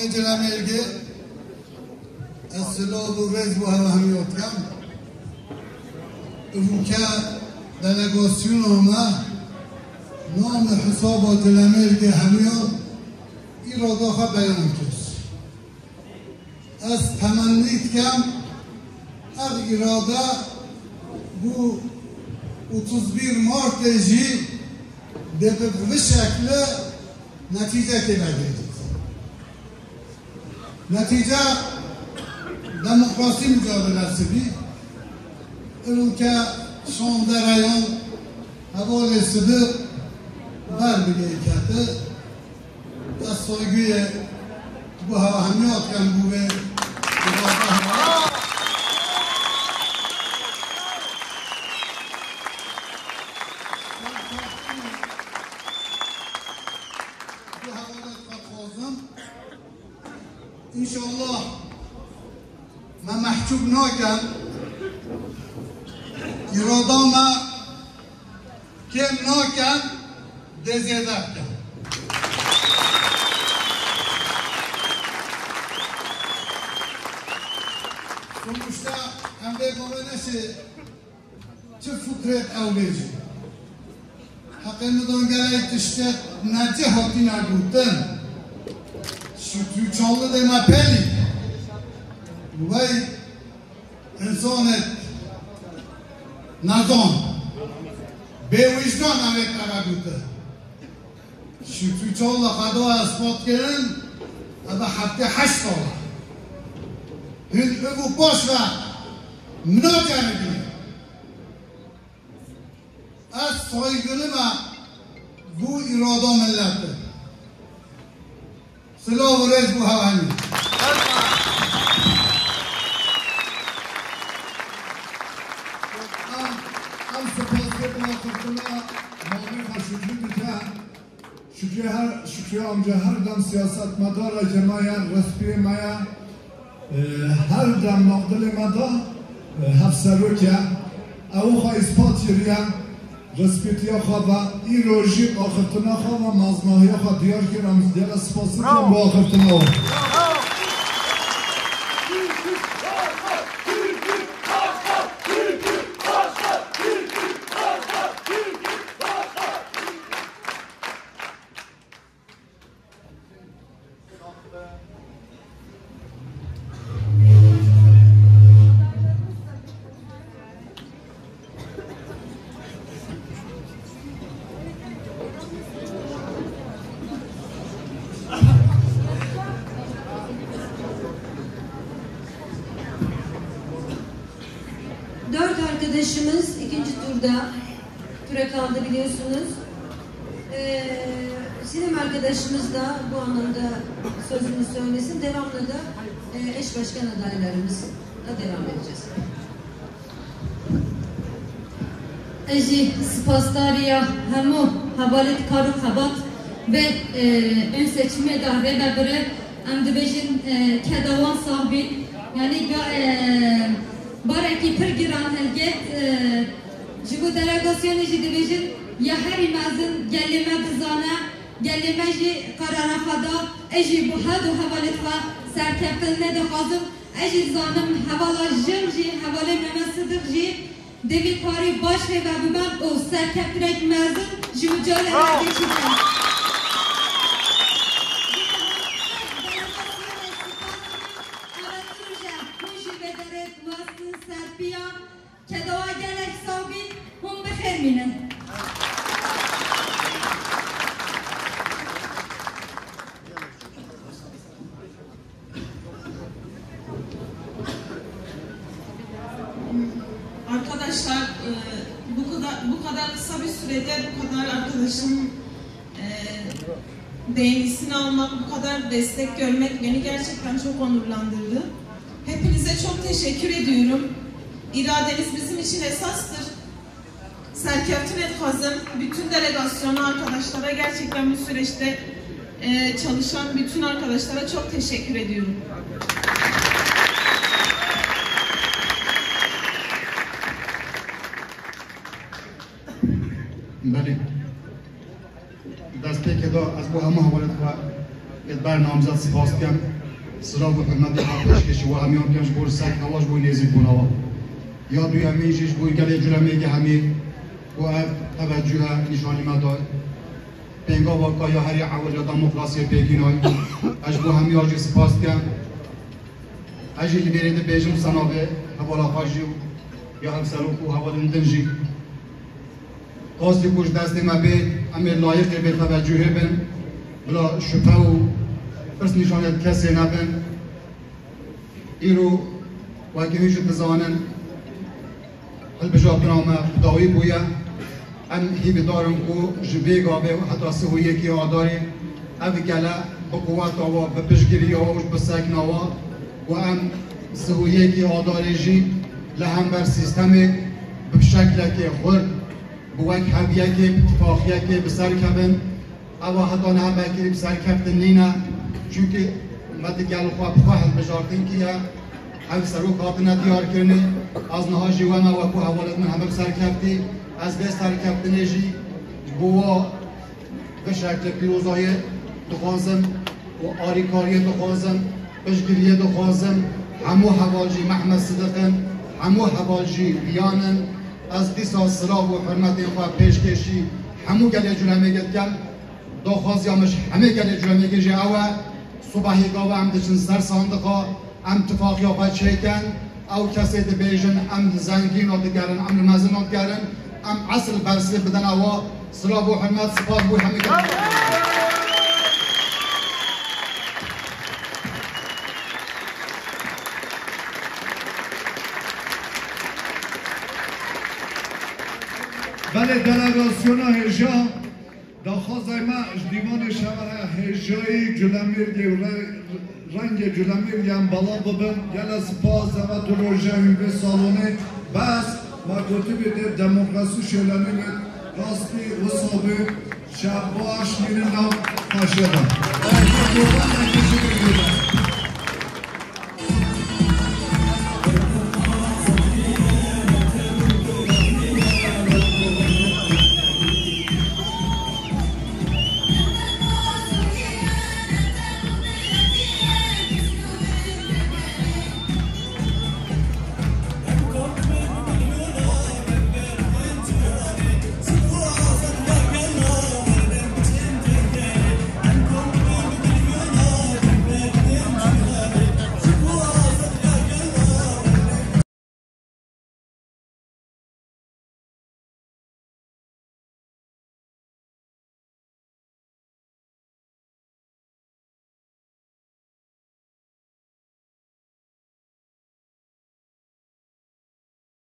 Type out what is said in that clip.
جنامرگی اصلاح و رز و همیات کم روکه دلگاسیون آمه نام حساب جنامرگی همیات ایرادا خواه بیان کس از تمنیت کم اغ ایرادا bu 31 Mart jî de bi şekli netice gelecek. Netice demokrasi mücadelesi bir. Ülke son derayan havalesi bir ver bir gerekti. Az soygüye bu hamiyatken bu ve İnşallah ben mahcup naken iradama kim naken dezederken sonuçta emre kovenesi çift fıtret evleci hakkımdan gerek işte nece hatine gutun Çollu deme peli ve insanet nazon be vicdan avet arabude şu çollu kadar aspat gelen ama hafta 8 dolar hün bu boş ver ne canı az soygunu bu irada milleti سلام و رزق و هوانی ام سپاس کنم خدمت مالی خشوجی دیدم شکریه امجا هر دم سیاست مدار جمعیان رسپی مایا هر دم مقدل مدا هفسروکه او خواه اثبات جریان رسپیتیا خواه این روژی آخرتنا خواه و مازناهی خواه دیار که رمز دیار سپاسی کنم با آخرتنا Arkadaşımız ikinci turda tura kaldı biliyorsunuz. Sinem arkadaşımız da bu anlamda sözünü söylesin. Devamlı da eş başkan adaylarımızla devam edeceğiz. Eji spastariya hemu havalet karu habat ve ön seçime davet edere em dibêjin kedawan sahibi yani baraki pir giran helget ji bo delegasyonê jî dibêjin ya herî mezin gelê me dizane gelê me jî qarara xwe da ez jî bu hedu hevalê xwe serkeftin nedixwazim ez jî dizanim hevala jin jî hevalê Mehmet Sıdık jî devî karî baş rêve bibe û serkeftirek mezin ji mücadele geçîne Kedawa gelek sabit hum bixêr mînin. Arkadaşlar bu kadar kısa bir sürede bu kadar arkadaşın beğenisini almak, bu kadar destek görmek beni gerçekten çok onurlandırdı. Hepinize çok teşekkür ediyorum. İradeniz bizim için esastır. Serkeftin Etkaz'ın bütün delegasyonu arkadaşlara gerçekten bu süreçte çalışan bütün arkadaşlara çok teşekkür ediyorum. بله دسته که دا از با همه حوالت و ادبار نامزد سپاس کم سلام و حرمت خاطرش که شو همیان بیانش بور سگ نواش بوی نزیک بوناوا یا دوی همیشش بوی گلی جرمی که همی و توجه نشانی مدار پنگا واقعا یا هری عوض یا دموکراسی پیکینای اش بو همی آجی سپاس کم اجی لیبرینده بیجم سنابه حوالا خاجی یا هم سلوک و حوالا ندنجی قاصدی کش دست ما بید امی لایق به توجه بن بلا شبه و فرس نشانیت کسی نبن ایرو وکی هیچ تزانن هل بجابتنا ما داوی بویا ام هی بدارم کو جبه گابه و حتی سهویه کی آداری اوی گله بقوات آوا بپشگیری آوا وش بسک نوا و ام سهویه کی آداری جی لهم بر سیستم بشکل که خورد بوک هویه که اتفاقیه که بسر کبن اوا حتی نه بکی بسر کبتن نینا چونکه مد گل خواب خواهد بجارتین که هم سرو کاتنا دیار کرنه از نها جوانا و کو حوالت من همه بسر کبتی از بس سر کبتنه جی بوا به شکل پیروزای دخوازم و آریکاری دخوازم بشگیری دخوازم همو حوالجی محمد صدقن همو حوالجی بیانن از دیسا سلام و حرمت خواه پیشکشی همو گلی جرمه گد کم دخوازیامش همه گلی جرمه گد جی اوه صبحی گاوه هم دچن سر ساندقا ام اتفاقی آقا چیکن او کسی ده بیجن ام زنگین آده گرن ام المزن آده گرن ام اصل برسل بدن اوا سلام و حرمت سپاس بوی همه گرن بله دلگاسیون هجا داخوازای ما دیوان شهر هجایی جلمیر رنگ جلمیر یم بالا ببن گل سپاس و تو روژه به سالونه بس ما گوتی بیده دموکراسی شیلانی بید راستی و صابه شب باش میرین نام پاشدن